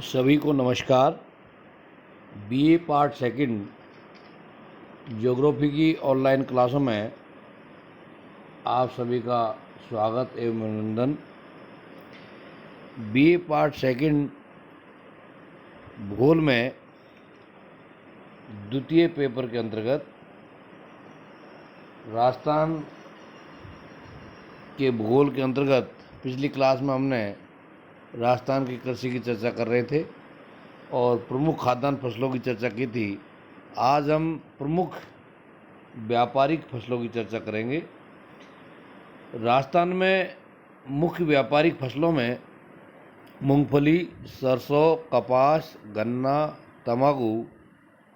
सभी को नमस्कार। बीए पार्ट सेकंड ज्योग्राफी की ऑनलाइन क्लासों में आप सभी का स्वागत एवं अभिनंदन। बीए पार्ट सेकंड भूगोल में द्वितीय पेपर के अंतर्गत राजस्थान के भूगोल के अंतर्गत पिछली क्लास में हमने राजस्थान की कृषि की चर्चा कर रहे थे और प्रमुख खाद्यान्न फसलों की चर्चा की थी। आज हम प्रमुख व्यापारिक फसलों की चर्चा करेंगे। राजस्थान में मुख्य व्यापारिक फसलों में मूंगफली, सरसों, कपास, गन्ना, तंबाकू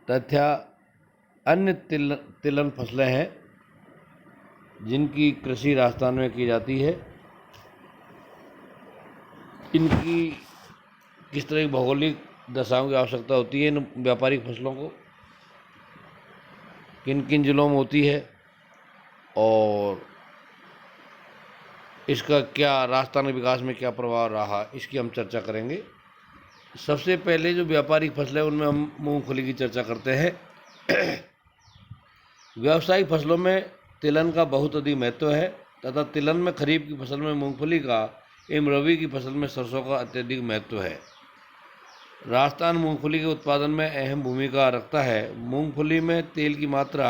तथा अन्य तिलहन फसलें हैं जिनकी कृषि राजस्थान में की जाती है। इनकी किस तरह की भौगोलिक दशाओं की आवश्यकता होती है, इन व्यापारिक फसलों को किन किन जिलों में होती है और इसका क्या राजस्थान के विकास में क्या प्रभाव रहा, इसकी हम चर्चा करेंगे। सबसे पहले जो व्यापारिक फसल है उनमें हम मूंगफली की चर्चा करते हैं। व्यावसायिक फसलों में तिलहन का बहुत अधिक महत्व है तथा तिलहन में खरीफ की फसल में मूंगफली का एवं रबी की फसल में सरसों का अत्यधिक महत्व है। राजस्थान मूंगफली के उत्पादन में अहम भूमिका रखता है। मूंगफली में तेल की मात्रा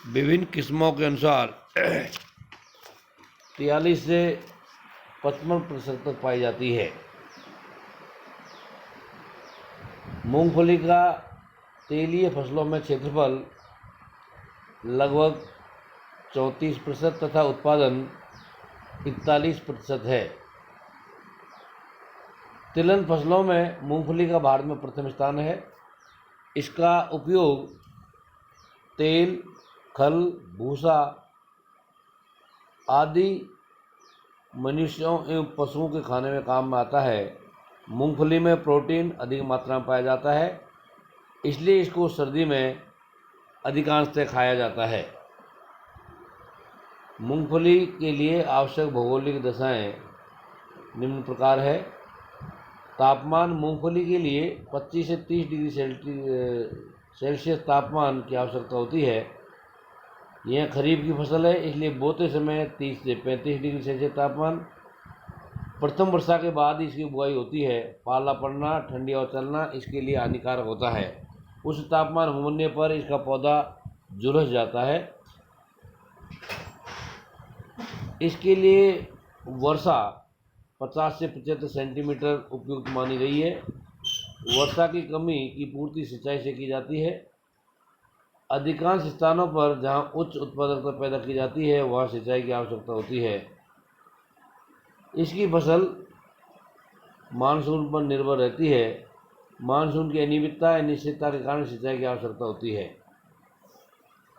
विभिन्न किस्मों के अनुसार 43 से 55% तक पाई जाती है। मूंगफली का तेलीय फसलों में क्षेत्रफल लगभग 34% तथा उत्पादन 41% है। तिलहन फसलों में मूंगफली का भारत में प्रथम स्थान है। इसका उपयोग तेल, खल, भूसा आदि मनुष्यों एवं पशुओं के खाने में काम में आता है। मूंगफली में प्रोटीन अधिक मात्रा में पाया जाता है, इसलिए इसको सर्दी में अधिकांशतः खाया जाता है। मूंगफली के लिए आवश्यक भौगोलिक दशाएं निम्न प्रकार है। तापमान मूंगफली के लिए 25 से 30 डिग्री सेल्सियस तापमान की आवश्यकता होती है। यह खरीफ की फसल है, इसलिए बोते समय 30 से 35 डिग्री सेल्सियस तापमान। प्रथम वर्षा के बाद इसकी बुआई होती है। पाला पड़ना, ठंडी हवा चलना इसके लिए हानिकारक होता है। उच्च तापमान होने पर इसका पौधा झुलस जाता है। इसके लिए वर्षा 50 से 75 सेंटीमीटर उपयुक्त मानी गई है। वर्षा की कमी की पूर्ति सिंचाई से की जाती है। अधिकांश स्थानों पर जहां उच्च उत्पादकता पैदा की जाती है वहां सिंचाई की आवश्यकता होती है। इसकी फसल मानसून पर निर्भर रहती है। मानसून की अनियमितता या अनिश्चितता के कारण सिंचाई की आवश्यकता होती है।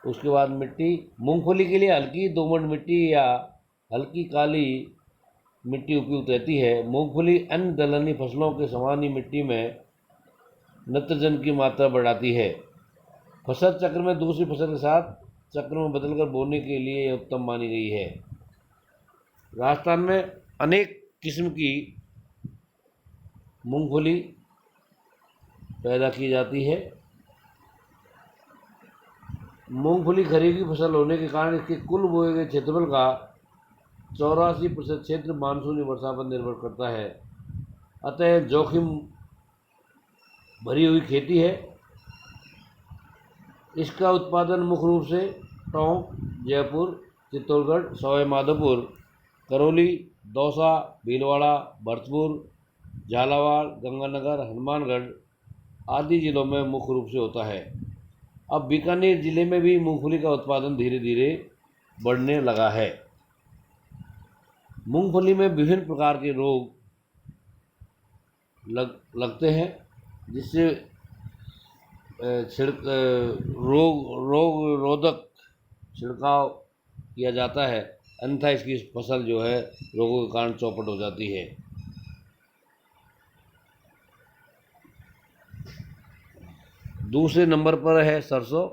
उसके बाद मिट्टी, मूंगफली के लिए हल्की दोमट मिट्टी या हल्की काली मिट्टी उपयुक्त रहती है। मूंगफली अन्य दलहनी फसलों के समान ही मिट्टी में नत्रजन की मात्रा बढ़ाती है। फसल चक्र में दूसरी फसल के साथ चक्र में बदलकर बोने के लिए यह उत्तम मानी गई है। राजस्थान में अनेक किस्म की मूंगफली पैदा की जाती है। मूंगफली खरीफ की फसल होने के कारण इसके कुल बोए गए क्षेत्रफल का 84% क्षेत्र मानसूनी वर्षा पर निर्भर करता है। अतः जोखिम भरी हुई खेती है। इसका उत्पादन मुख्य रूप से टोंक, जयपुर, चित्तौड़गढ़, सवाई माधोपुर, करौली, दौसा, भीलवाड़ा, भरतपुर, झालावाड़, गंगानगर, हनुमानगढ़ आदि जिलों में मुख्य रूप से होता है। अब बीकानेर जिले में भी मूंगफली का उत्पादन धीरे धीरे बढ़ने लगा है। मूंगफली में विभिन्न प्रकार के रोग लगते हैं जिससे रोग रोधक छिड़काव किया जाता है, अन्यथा इसकी फसल जो है रोगों के कारण चौपट हो जाती है। दूसरे नंबर पर है सरसों।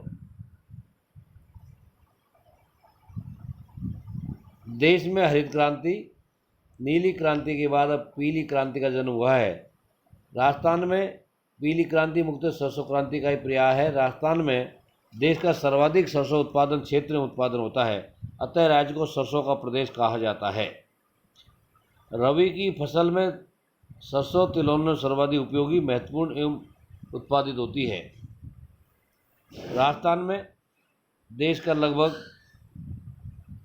देश में हरित क्रांति, नीली क्रांति के बाद अब पीली क्रांति का जन्म हुआ है। राजस्थान में पीली क्रांति मुक्त सरसों क्रांति का ही प्रयास है। राजस्थान में देश का सर्वाधिक सरसों उत्पादन क्षेत्र में उत्पादन होता है, अतः राज्य को सरसों का प्रदेश कहा जाता है। रबी की फसल में सरसों तिलहन सर्वाधिक उपयोगी, महत्वपूर्ण एवं उत्पादित होती है। राजस्थान में देश का लगभग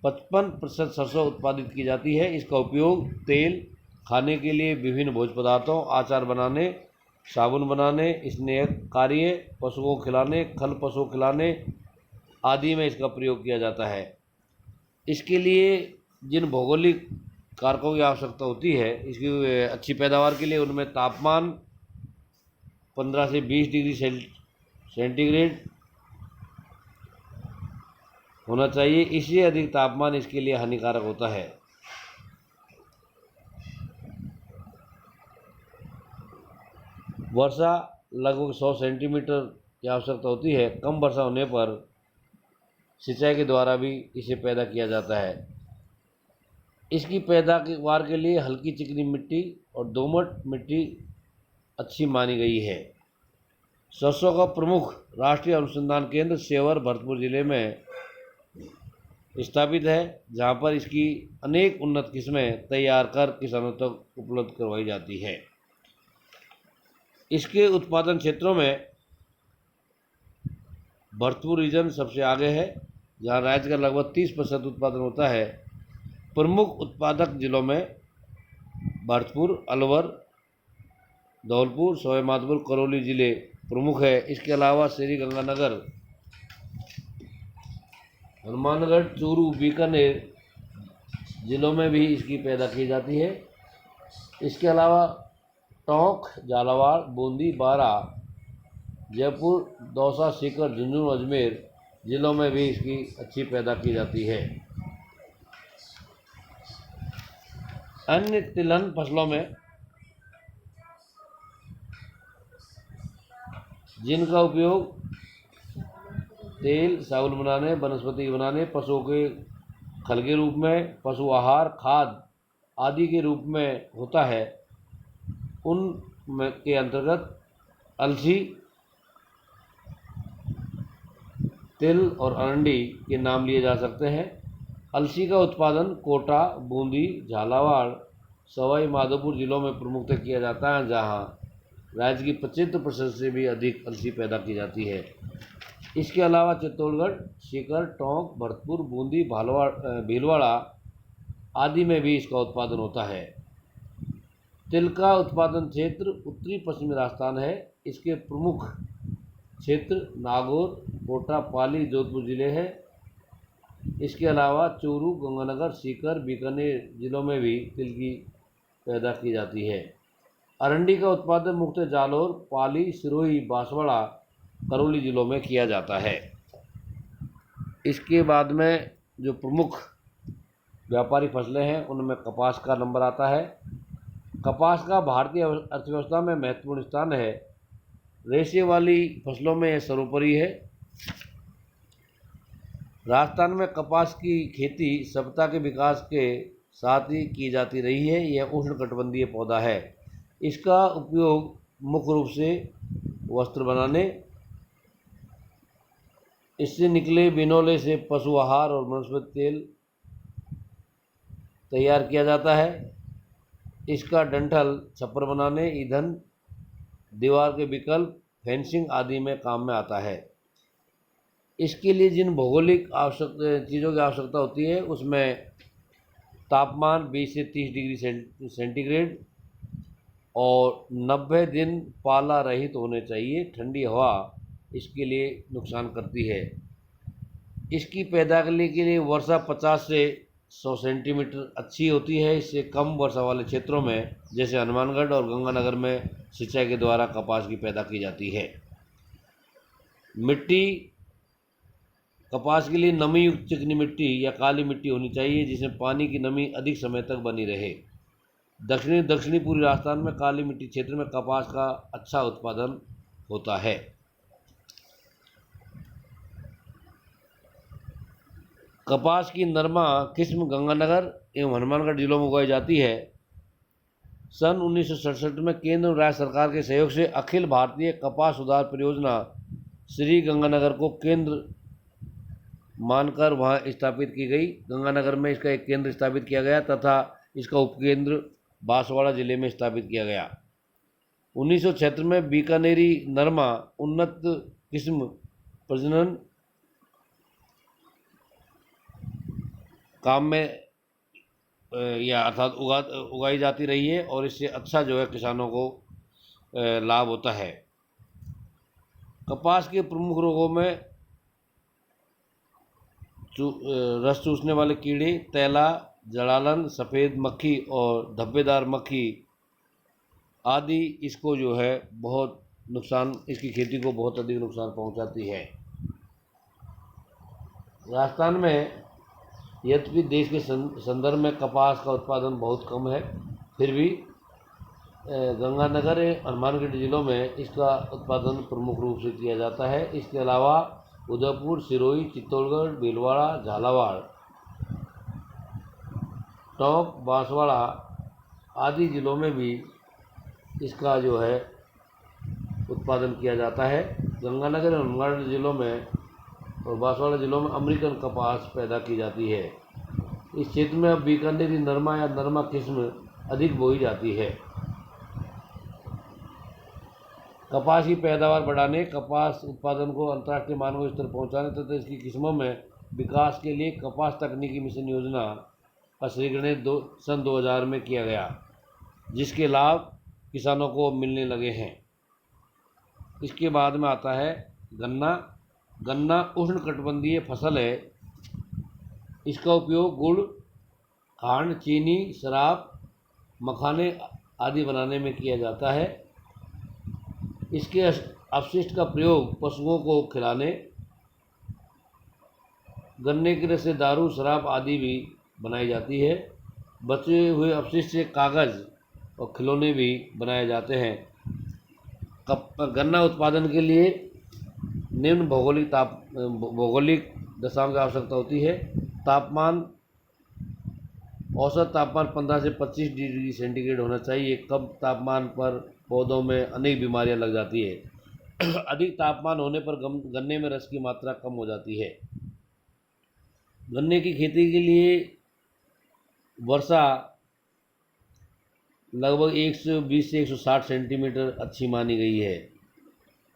55% सरसों उत्पादित की जाती है। इसका उपयोग तेल, खाने के लिए, विभिन्न भोज्य पदार्थों, आचार बनाने, साबुन बनाने, स्नेहक कार्य, पशुओं को खिलाने, खल पशुओं को खिलाने आदि में इसका प्रयोग किया जाता है। इसके लिए जिन भौगोलिक कारकों की आवश्यकता होती है इसकी अच्छी पैदावार के लिए, उनमें तापमान 15 से 20 डिग्री सेंटीग्रेड होना चाहिए। इससे अधिक तापमान इसके लिए हानिकारक होता है। वर्षा लगभग 100 सेंटीमीटर की आवश्यकता होती है। कम वर्षा होने पर सिंचाई के द्वारा भी इसे पैदा किया जाता है। इसकी पैदावार के लिए हल्की चिकनी मिट्टी और दोमट मिट्टी अच्छी मानी गई है। सरसों का प्रमुख राष्ट्रीय अनुसंधान केंद्र सेवर भरतपुर जिले में स्थापित है, जहां पर इसकी अनेक उन्नत किस्में तैयार कर किसानों तक उपलब्ध करवाई जाती है। इसके उत्पादन क्षेत्रों में भरतपुर रीजन सबसे आगे है, जहां राज्य का लगभग 30% उत्पादन होता है। प्रमुख उत्पादक जिलों में भरतपुर, अलवर, धौलपुर, सवाई माधोपुर, करौली जिले प्रमुख है। इसके अलावा श्रीगंगानगर, हनुमानगढ़, चूरू, बीकानेर जिलों में भी इसकी पैदा की जाती है। इसके अलावा टोंक, झालावाड़, बूंदी, बारा, जयपुर, दौसा, सीकर, झुंझुनू, अजमेर जिलों में भी इसकी अच्छी पैदा की जाती है। अन्य तिलहन फसलों में जिनका उपयोग तेल, साबुन बनाने, वनस्पति बनाने, पशुओं के खल के रूप में, पशु आहार, खाद आदि के रूप में होता है, उन के अंतर्गत अलसी, तिल और अरंडी के नाम लिए जा सकते हैं। अलसी का उत्पादन कोटा, बूंदी, झालावाड़, सवाई माधोपुर जिलों में प्रमुखतः किया जाता है, जहां राज्य की 75% से भी अधिक अलसी पैदा की जाती है। इसके अलावा चित्तौड़गढ़, सीकर, टोंक, भरतपुर, बूंदी, भीलवाड़ा आदि में भी इसका उत्पादन होता है। तिल का उत्पादन क्षेत्र उत्तरी पश्चिमी राजस्थान है। इसके प्रमुख क्षेत्र नागौर, कोटा, पाली, जोधपुर जिले हैं। इसके अलावा चूरू, गंगानगर, सीकर, बीकानेर जिलों में भी तिल की पैदा की जाती है। अरंडी का उत्पादन मुख्यतः जालौर, पाली, सिरोही, बांसवाड़ा, करौली जिलों में किया जाता है। इसके बाद में जो प्रमुख व्यापारी फसलें हैं उनमें कपास का नंबर आता है। कपास का भारतीय अर्थव्यवस्था में महत्वपूर्ण स्थान है। रेशे वाली फसलों में यह सर्वोपरि है। राजस्थान में कपास की खेती सभ्यता के विकास के साथ ही की जाती रही है। यह उष्णकटिबंधीय पौधा है। इसका उपयोग मुख्य रूप से वस्त्र बनाने, इससे निकले बिनोले से पशु आहार और वनस्पति तेल तैयार किया जाता है। इसका डंठल छप्पर बनाने, ईंधन, दीवार के विकल्प, फेंसिंग आदि में काम में आता है। इसके लिए जिन भौगोलिक चीज़ों की आवश्यकता होती है उसमें तापमान 20 से 30 डिग्री सेंटीग्रेड और 90 दिन पाला रहित होने चाहिए। ठंडी हवा इसके लिए नुकसान करती है। इसकी पैदावार के लिए वर्षा 50 से 100 सेंटीमीटर अच्छी होती है। इससे कम वर्षा वाले क्षेत्रों में जैसे हनुमानगढ़ और गंगानगर में सिंचाई के द्वारा कपास की पैदा की जाती है। मिट्टी कपास के लिए नमी युक्त चिकनी मिट्टी या काली मिट्टी होनी चाहिए, जिसमें पानी की नमी अधिक समय तक बनी रहे। दक्षिणी पूर्वी राजस्थान में काली मिट्टी क्षेत्र में कपास का अच्छा उत्पादन होता है। कपास की नरमा किस्म गंगानगर एवं हनुमानगढ़ जिलों में उगाई जाती है। सन 1967 में केंद्र और राज्य सरकार के सहयोग से अखिल भारतीय कपास सुधार परियोजना श्री गंगानगर को केंद्र मानकर वहां स्थापित की गई। गंगानगर में इसका एक केंद्र स्थापित किया गया तथा इसका उपकेंद्र बांसवाड़ा जिले में स्थापित किया गया। 1976 में बीकानेरी नरमा उन्नत किस्म प्रजनन काम में या अर्थात उगाई जाती रही है और इससे अच्छा जो है किसानों को लाभ होता है। कपास के प्रमुख रोगों में रस चूसने वाले कीड़े, तैला, जड़ालन, सफ़ेद मक्खी और धब्बेदार मक्खी आदि इसको जो है बहुत नुकसान, इसकी खेती को बहुत अधिक नुकसान पहुंचाती है। राजस्थान में यद्यपि देश के संदर्भ में कपास का उत्पादन बहुत कम है, फिर भी गंगानगर हनुमानगढ़ जिलों में इसका उत्पादन प्रमुख रूप से किया जाता है। इसके अलावा उदयपुर, सिरोही, चित्तौड़गढ़, भीलवाड़ा, झालावाड़, टोंक, बांसवाड़ा आदि जिलों में भी इसका जो है उत्पादन किया जाता है। गंगानगर और हनुमानगढ़ जिलों में और बांसवाड़ा जिलों में अमेरिकन कपास पैदा की जाती है। इस क्षेत्र में अब बीकानेरी नरमा या नरमा किस्म अधिक बोई जाती है। कपास की पैदावार बढ़ाने, कपास उत्पादन को अंतर्राष्ट्रीय मानकों स्तर पहुंचाने तथा इसकी किस्मों में विकास के लिए कपास तकनीकी मिशन योजना का श्रीगणेश सन 2000 में किया गया, जिसके लाभ किसानों को मिलने लगे हैं। इसके बाद में आता है गन्ना। गन्ना उष्णकटिबंधीय फसल है। इसका उपयोग गुड़, खांड, चीनी, शराब, मखाने आदि बनाने में किया जाता है। इसके अपशिष्ट का प्रयोग पशुओं को खिलाने, गन्ने के रस से दारू, शराब आदि भी बनाई जाती है। बचे हुए अपशिष्ट से कागज़ और खिलौने भी बनाए जाते हैं। गन्ना उत्पादन के लिए निम्न भौगोलिक दशाओं की आवश्यकता होती है। तापमान, औसत तापमान 15 से 25 डिग्री सेंटीग्रेड होना चाहिए। कम तापमान पर पौधों में अनेक बीमारियां लग जाती है। अधिक तापमान होने पर गन्ने में रस की मात्रा कम हो जाती है। गन्ने की खेती के लिए वर्षा लगभग 120 से 160 सेंटीमीटर अच्छी मानी गई है।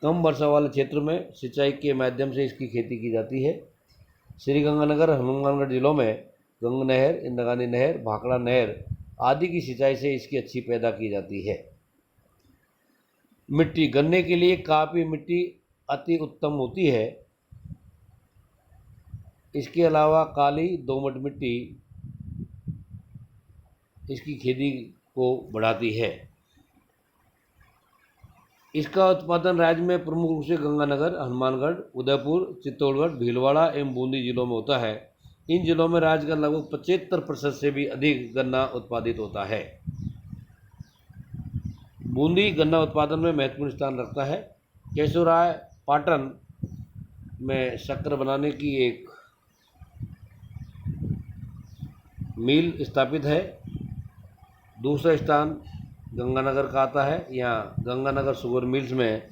कम वर्षा वाले क्षेत्र में सिंचाई के माध्यम से इसकी खेती की जाती है। श्री गंगानगर हनुमानगढ़ जिलों में गंगा नहर, इंद्रागानी नहर, भाखड़ा नहर आदि की सिंचाई से इसकी अच्छी पैदा की जाती है। मिट्टी, गन्ने के लिए कापी मिट्टी अति उत्तम होती है। इसके अलावा काली दोमट मिट्टी इसकी खेती को बढ़ाती है। इसका उत्पादन राज्य में प्रमुख रूप से गंगानगर, हनुमानगढ़, उदयपुर, चित्तौड़गढ़, भीलवाड़ा एवं बूंदी जिलों में होता है। इन जिलों में राज्य का लगभग 75% से भी अधिक गन्ना उत्पादित होता है। बूंदी गन्ना उत्पादन में महत्वपूर्ण स्थान रखता है। केशवराय पाटन में शक्कर बनाने की एक मिल स्थापित है। दूसरा स्थान गंगानगर का आता है। यहाँ गंगानगर शुगर मिल्स में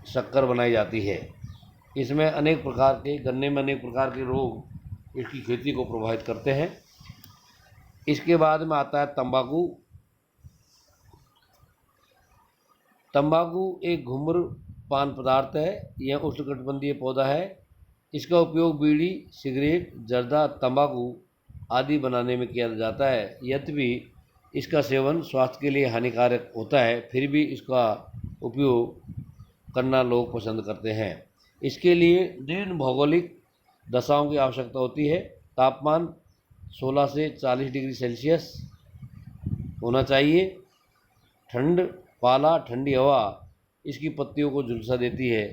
शक्कर बनाई जाती है। इसमें अनेक प्रकार के गन्ने में अनेक प्रकार के रोग इसकी खेती को प्रभावित करते हैं। इसके बाद में आता है तंबाकू। तंबाकू एक घुम्र पान पदार्थ है। यह उष्णकटिबंधीय पौधा है। इसका उपयोग बीड़ी, सिगरेट, जर्दा, तंबाकू आदि बनाने में किया जाता है। यद्यपि इसका सेवन स्वास्थ्य के लिए हानिकारक होता है, फिर भी इसका उपयोग करना लोग पसंद करते हैं। इसके लिए निम्न भौगोलिक दशाओं की आवश्यकता होती है। तापमान 16 से 40 डिग्री सेल्सियस होना चाहिए। ठंड, पाला, ठंडी हवा इसकी पत्तियों को झुलसा देती है,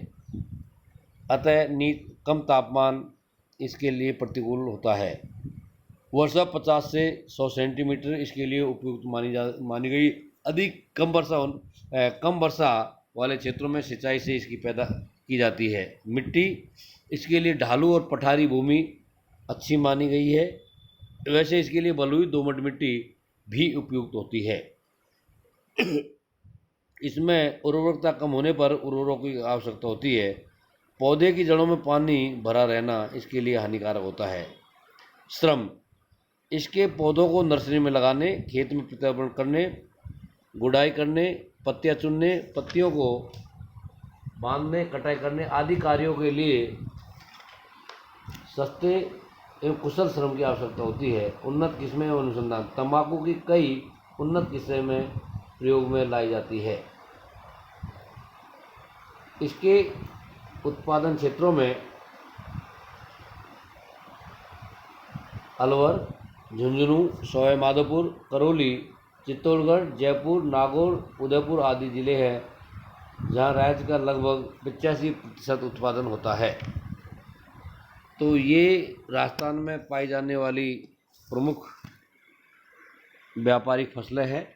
अतः कम तापमान इसके लिए प्रतिकूल होता है। वर्षा 50 से 100 सेंटीमीटर इसके लिए उपयुक्त मानी गई। अधिक कम वर्षा वाले क्षेत्रों में सिंचाई से इसकी पैदा की जाती है। मिट्टी, इसके लिए ढालू और पठारी भूमि अच्छी मानी गई है। वैसे इसके लिए बलुई दोमट मिट्टी भी उपयुक्त होती है। इसमें उर्वरकता कम होने पर उर्वरकों की आवश्यकता होती है। पौधे की जड़ों में पानी भरा रहना इसके लिए हानिकारक होता है। श्रम, इसके पौधों को नर्सरी में लगाने, खेत में प्रत्यारोपण करने, गुड़ाई करने, पत्तियां चुनने, पत्तियों को बांधने, कटाई करने आदि कार्यों के लिए सस्ते एवं कुशल श्रम की आवश्यकता होती है। उन्नत किस्में एवं अनुसंधान, तंबाकू की कई उन्नत किस्में में प्रयोग में लाई जाती है। इसके उत्पादन क्षेत्रों में अलवर, झुंझुनू, सवाई माधोपुर, करौली, चित्तौड़गढ़, जयपुर, नागौर, उदयपुर आदि जिले हैं, जहां राज्य का लगभग 85% उत्पादन होता है। तो ये राजस्थान में पाई जाने वाली प्रमुख व्यापारिक फसलें हैं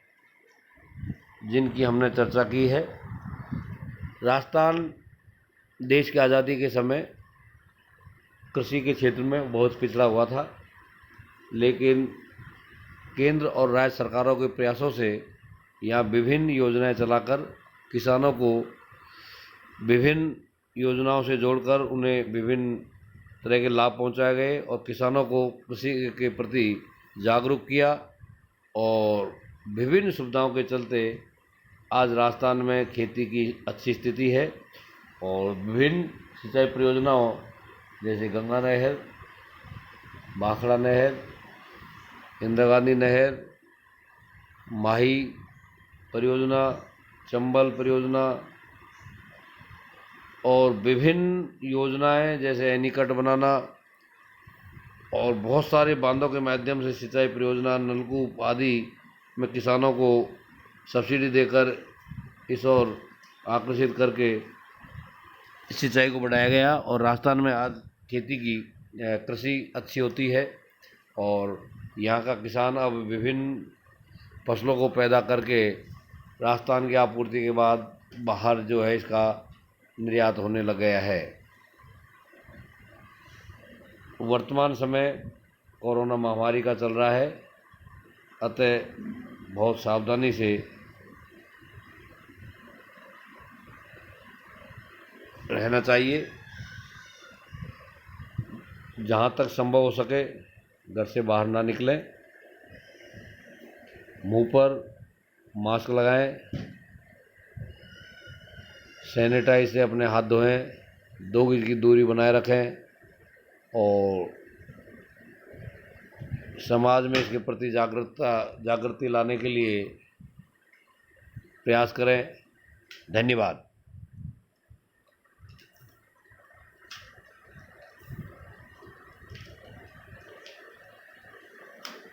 जिनकी हमने चर्चा की है। राजस्थान देश की आज़ादी के समय कृषि के क्षेत्र में बहुत पिछड़ा हुआ था, लेकिन केंद्र और राज्य सरकारों के प्रयासों से यहाँ विभिन्न योजनाएं चलाकर किसानों को विभिन्न योजनाओं से जोड़कर उन्हें विभिन्न तरह के लाभ पहुंचाए गए और किसानों को कृषि के प्रति जागरूक किया और विभिन्न सुविधाओं के चलते आज राजस्थान में खेती की अच्छी स्थिति है और विभिन्न सिंचाई परियोजनाओं जैसे गंगा नहर, भाखड़ा नहर, इंदिरा गांधी नहर, माही परियोजना, चंबल परियोजना और विभिन्न योजनाएं जैसे एनीकट बनाना और बहुत सारे बांधों के माध्यम से सिंचाई परियोजना, नलकूप आदि में किसानों को सब्सिडी देकर इस ओर आकर्षित करके सिंचाई को बढ़ाया गया और राजस्थान में आज खेती की कृषि अच्छी होती है और यहाँ का किसान अब विभिन्न फसलों को पैदा करके राजस्थान की आपूर्ति के बाद बाहर जो है इसका निर्यात होने लग गया है। वर्तमान समय कोरोना महामारी का चल रहा है, अतः बहुत सावधानी से रहना चाहिए। जहाँ तक संभव हो सके घर से बाहर ना निकलें, मुंह पर मास्क लगाएं, सैनिटाइज से अपने हाथ धोएं, 2 गज की दूरी बनाए रखें और समाज में इसके प्रति जागृति लाने के लिए प्रयास करें। धन्यवाद।